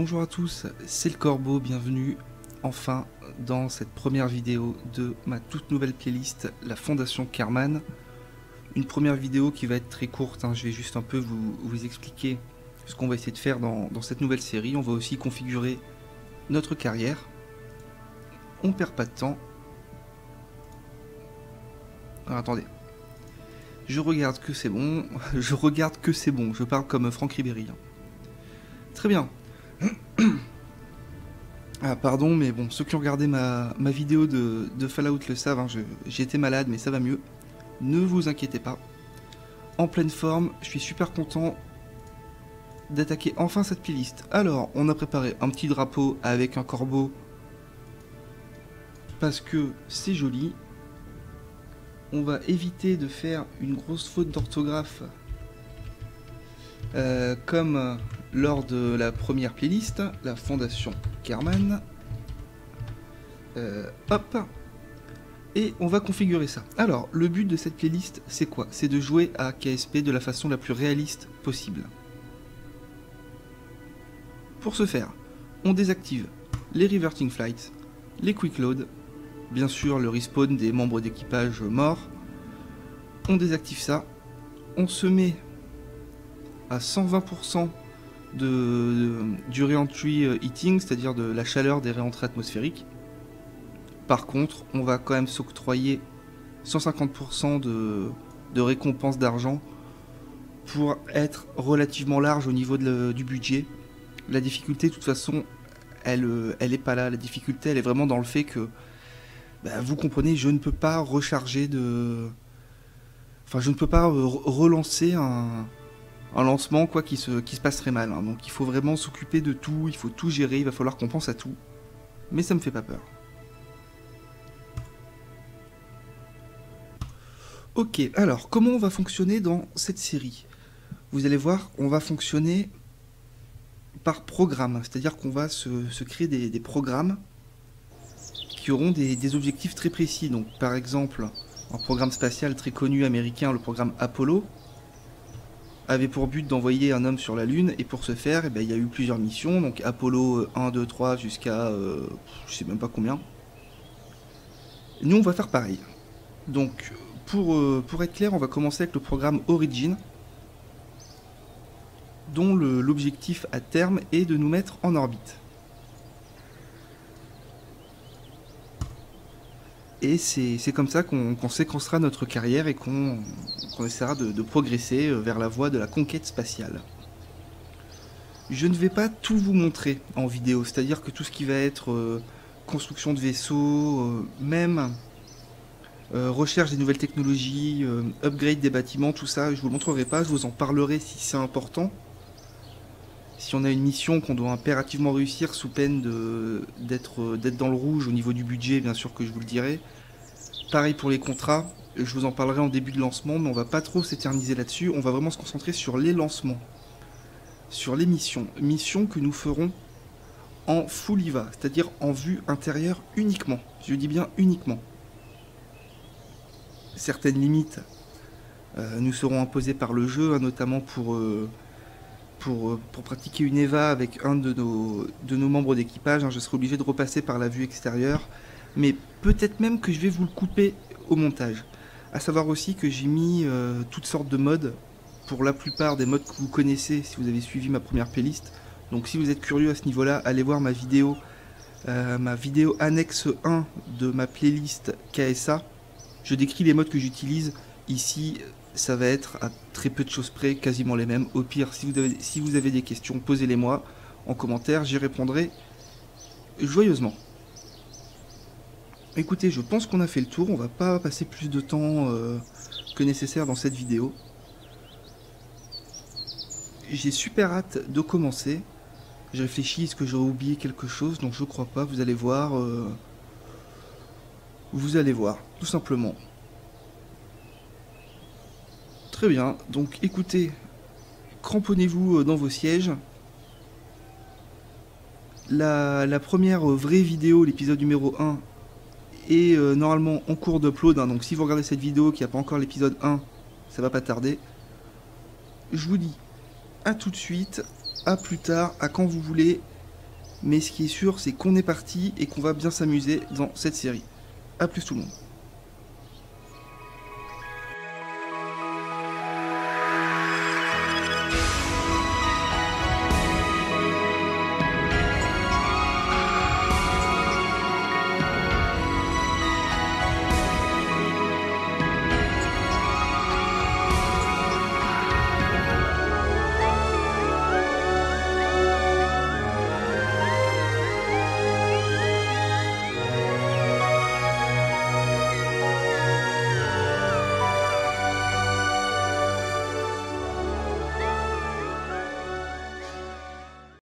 Bonjour à tous, c'est le Corbeau, bienvenue enfin dans cette première vidéo de ma toute nouvelle playlist, la Fondation Kerman. Une première vidéo qui va être très courte, je vais juste un peu vous expliquer ce qu'on va essayer de faire dans cette nouvelle série. On va aussi configurer notre carrière. On perd pas de temps. Alors attendez, je regarde que c'est bon, je parle comme Franck Ribéry. Très bien. Ah pardon, mais bon, ceux qui ont regardé ma vidéo de Fallout le savent, j'ai été malade mais ça va mieux. Ne vous inquiétez pas. En pleine forme, je suis super content d'attaquer enfin cette playlist. Alors, on a préparé un petit drapeau avec un corbeau parce que c'est joli. On va éviter de faire une grosse faute d'orthographe comme lors de la première playlist, la Fondation Kerman. Hop. Et on va configurer ça. Alors, le but de cette playlist, c'est quoi? C'est de jouer à KSP de la façon la plus réaliste possible. Pour ce faire, on désactive les Reverting Flights, les Quick Load, bien sûr le respawn des membres d'équipage morts. On désactive ça. On se met à 120% du re-entry heating, c'est-à-dire de la chaleur des réentrées atmosphériques. Par contre, on va quand même s'octroyer 150% de récompense d'argent pour être relativement large au niveau du budget. La difficulté, de toute façon, elle est pas là. La difficulté, elle est vraiment dans le fait que, vous comprenez, je ne peux pas recharger Enfin, je ne peux pas relancer un lancement qui se passerait mal. Donc il faut vraiment s'occuper de tout, il faut tout gérer, il va falloir qu'on pense à tout. Mais ça me fait pas peur. Ok, alors comment on va fonctionner dans cette série? Vous allez voir, on va fonctionner par programme, c'est-à-dire qu'on va se créer des programmes qui auront des objectifs très précis. Donc par exemple, un programme spatial très connu américain, le programme Apollo, avait pour but d'envoyer un homme sur la Lune, et pour ce faire, il y a eu plusieurs missions, donc Apollo 1, 2, 3 jusqu'à je sais même pas combien. Nous on va faire pareil. Donc pour être clair, on va commencer avec le programme Origin, dont l'objectif à terme est de nous mettre en orbite. Et c'est comme ça qu'on séquencera notre carrière et qu'on essaiera de progresser vers la voie de la conquête spatiale. Je ne vais pas tout vous montrer en vidéo, c'est-à-dire que tout ce qui va être construction de vaisseaux, même recherche des nouvelles technologies, upgrade des bâtiments, tout ça, je vous le montrerai pas, je vous en parlerai si c'est important. Si on a une mission qu'on doit impérativement réussir sous peine d'être dans le rouge au niveau du budget, bien sûr que je vous le dirai. Pareil pour les contrats, je vous en parlerai en début de lancement, mais on va pas trop s'éterniser là-dessus, on va vraiment se concentrer sur les lancements, sur les missions. Missions que nous ferons en full IVA, c'est-à-dire en vue intérieure uniquement, je dis bien uniquement. Certaines limites nous seront imposées par le jeu, notamment pour pratiquer une EVA avec un de nos membres d'équipage. Je serai obligé de repasser par la vue extérieure, mais peut-être même que je vais vous le couper au montage. A savoir aussi que j'ai mis toutes sortes de modes, pour la plupart des modes que vous connaissez si vous avez suivi ma première playlist. Donc si vous êtes curieux à ce niveau-là, allez voir ma vidéo annexe 1 de ma playlist KSA. Je décris les modes que j'utilise. Ici, ça va être à très peu de choses près, quasiment les mêmes. Au pire, si vous avez des questions, posez-les-moi en commentaire, j'y répondrai joyeusement. Écoutez, je pense qu'on a fait le tour, on va pas passer plus de temps que nécessaire dans cette vidéo. J'ai super hâte de commencer. Je réfléchis, est-ce que j'aurais oublié quelque chose? Donc je crois pas, vous allez voir. Tout simplement. Très bien, donc écoutez, cramponnez-vous dans vos sièges. La première vraie vidéo, l'épisode numéro 1, est normalement en cours d'upload, donc si vous regardez cette vidéo qui n'a pas encore l'épisode 1, ça va pas tarder. Je vous dis à tout de suite, à plus tard, à quand vous voulez, Mais ce qui est sûr, c'est qu'on est parti et qu'on va bien s'amuser dans cette série. A plus tout le monde.